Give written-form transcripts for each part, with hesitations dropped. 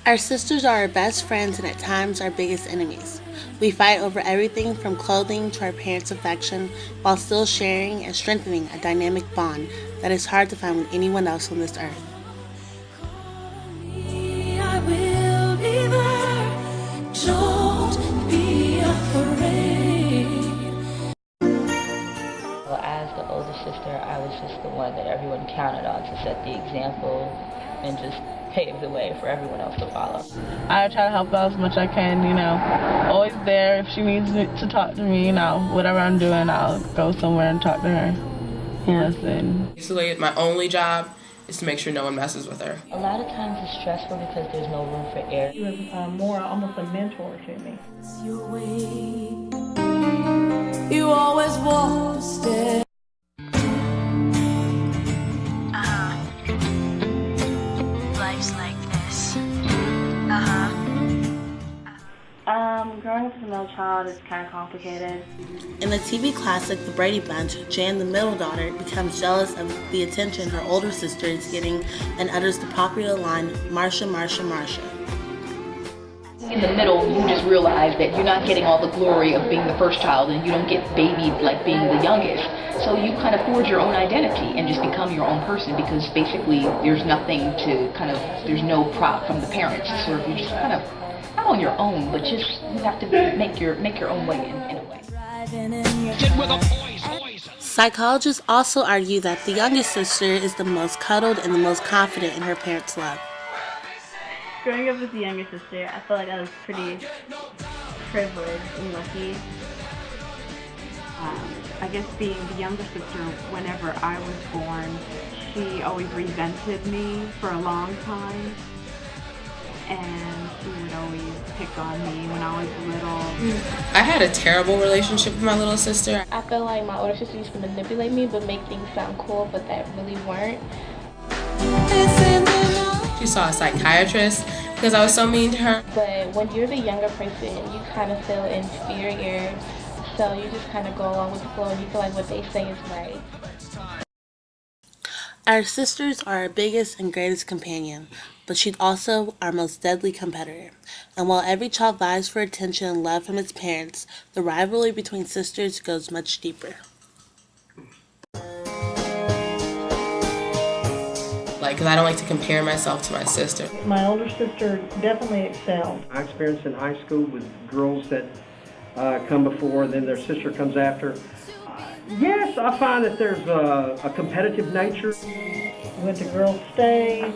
Our sisters are our best friends and at times our biggest enemies. We fight over everything from clothing to our parents' affection while still sharing and strengthening a dynamic bond that is hard to find with anyone else on this earth. I will be there. Don't be afraid. Well, as the older sister, I was just the one that everyone counted on to set the example and just pave the way for everyone else to follow. I try to help out as much as I can, always there. If she needs me to talk to me, whatever I'm doing, I'll go somewhere and talk to her. Listen. Basically, my only job is to make sure no one messes with her. A lot of times it's stressful because there's no room for error. She was more almost a mentor to me. Your way. You always walk the stairs. Life's like this. Growing up as a middle child is kind of complicated. In the TV classic The Brady Bunch, Jan, the middle daughter, becomes jealous of the attention her older sister is getting and utters the popular line, "Marsha, Marsha, Marsha." In the middle, you just realize that you're not getting all the glory of being the first child, and you don't get babied like being the youngest. So you kind of forge your own identity and just become your own person, because basically there's nothing to there's no prop from the parents. Sort of, you just kind of not on your own, but just you have to make your own way in a way. Psychologists also argue that the youngest sister is the most cuddled and the most confident in her parents' love. Growing up as the younger sister, I felt like I was pretty privileged and lucky. I guess being the younger sister, whenever I was born, she always resented me for a long time. And she would always pick on me when I was little. I had a terrible relationship with my little sister. I feel like my older sister used to manipulate me but make things sound cool, but that really weren't. She saw a psychiatrist because I was so mean to her. But when you're the younger person, you kind of feel inferior, so you just kind of go along with the flow and you feel like what they say is right. Our sisters are our biggest and greatest companion, but she's also our most deadly competitor. And while every child vies for attention and love from its parents, the rivalry between sisters goes much deeper. Because I don't like to compare myself to my sister. My older sister definitely excelled. I experienced in high school with girls that come before, then their sister comes after. Yes, I find that there's a competitive nature. Went to girls' stage.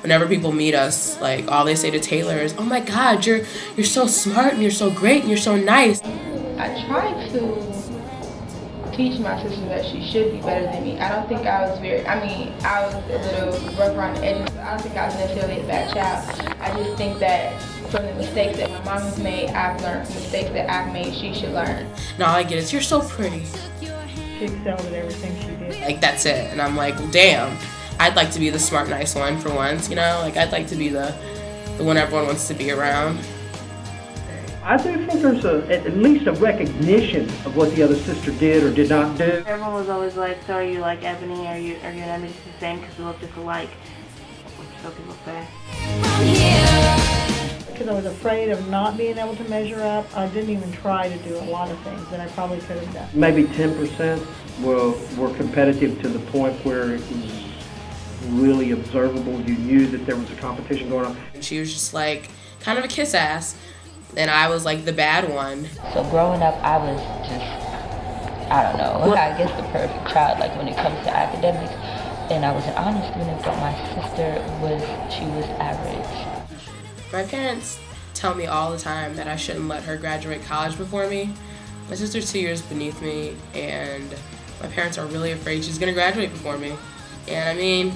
Whenever people meet us, all they say to Taylor is, "Oh my God, you're so smart and you're so great and you're so nice." I tried to teach my sister that she should be better than me. I don't think I was I was a little rough around the edges. I don't think I was necessarily a bad child. I just think that from the mistakes that my mom has made, I've learned. From the mistakes that I've made, she should learn. And all I get is, "You're so pretty." She excelled at everything she did. That's it. And I'm like, well, damn. I'd like to be the smart, nice one for once, I'd like to be the one everyone wants to be around. I do think there's at least a recognition of what the other sister did or did not do. Everyone was always like, so are you like Ebony? Are you and Ebony the same because we look just alike? Which some people say. Because I was afraid of not being able to measure up, I didn't even try to do a lot of things that I probably could have done. Maybe 10% were competitive to the point where it was really observable. You knew that there was a competition going on. She was just kind of a kiss ass, and I was the bad one. So growing up, I was just, I don't know, I guess the perfect child, when it comes to academics. And I was an honor student, but my sister was average. My parents tell me all the time that I shouldn't let her graduate college before me. My sister's 2 years beneath me, and my parents are really afraid she's going to graduate before me. And I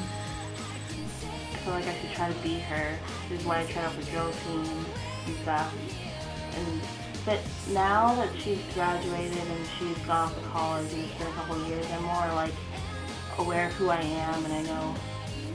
feel like I should try to beat her. This is why I tried out for girls' teams and stuff. But now that she's graduated and she's gone off to college and it's been a couple of years, I'm more aware of who I am, and I know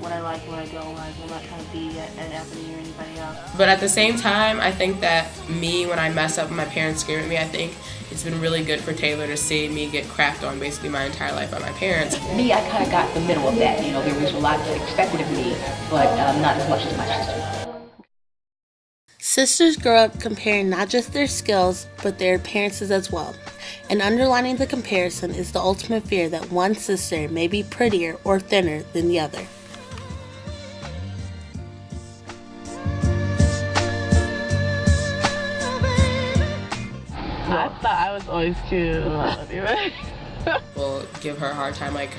what I like and what I don't like. I'm not trying to be an Ebony or anybody else. But at the same time, I think that when I mess up and my parents scream at me, I think it's been really good for Taylor to see me get crapped on basically my entire life by my parents. Me, I kind of got the middle of that. There was a lot expected of me, but not as much as my sister. Sisters grow up comparing not just their skills, but their appearances as well. And underlining the comparison is the ultimate fear that one sister may be prettier or thinner than the other. I thought I was always cute. Will give her a hard time, like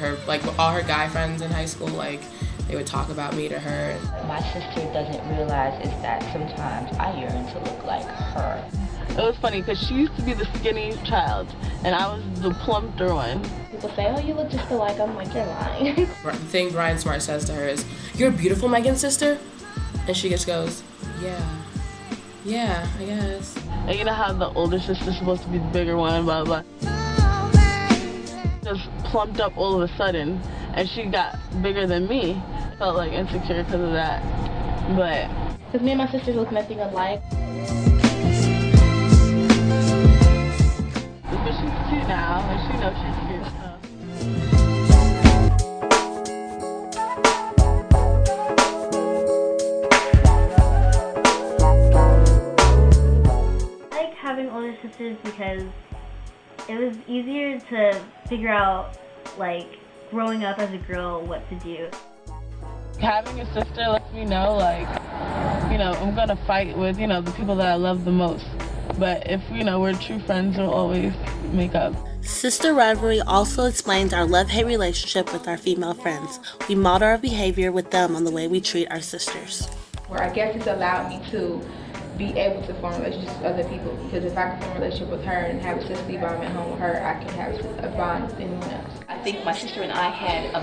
all her guy friends in high school, like they would talk about me to her. My sister doesn't realize is that sometimes I yearn to look like her. It was funny because she used to be the skinny child and I was the plumper one. People say, oh, you look just alike. I'm like, you're lying. The thing Brian Smart says to her is, "You're beautiful, Megan's sister?" And she just goes, yeah, I guess. And you know how the older sister's supposed to be the bigger one, blah, blah. Just plumped up all of a sudden, and she got bigger than me. I felt like insecure because of that, but... Because me and my sisters look nothing alike. But she's cute now, and she knows she's cute, so... Having older sisters because it was easier to figure out, like, growing up as a girl, what to do. Having a sister lets me know, like, you know, I'm gonna fight with, you know, the people that I love the most. But if, you know, we're true friends, we'll always make up. Sister rivalry also explains our love-hate relationship with our female friends. We model our behavior with them on the way we treat our sisters. Where I guess it's allowed me to be able to form relationships with other people, because if I can form a relationship with her and have a sisterly bond at home with her, I can have a bond with anyone else. I think my sister and I had a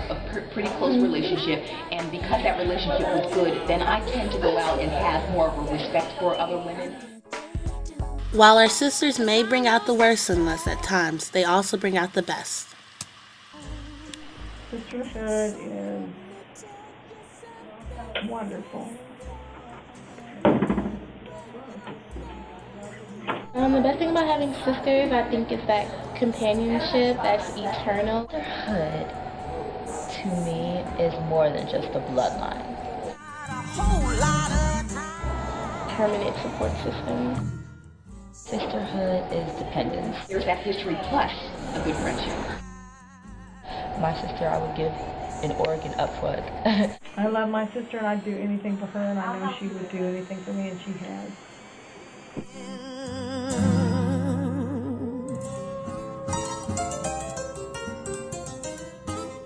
pretty close relationship, and because that relationship was good, then I tend to go out and have more of a respect for other women. While our sisters may bring out the worst in us at times, they also bring out the best. Sisterhood is wonderful. The best thing about having sisters, I think, is that companionship that's eternal. Sisterhood, to me, is more than just a bloodline. Permanent support system. Sisterhood is dependence. There's that history plus a good friendship. My sister, I would give an organ up for it. I love my sister and I'd do anything for her, and I know she would do anything for me, and she has.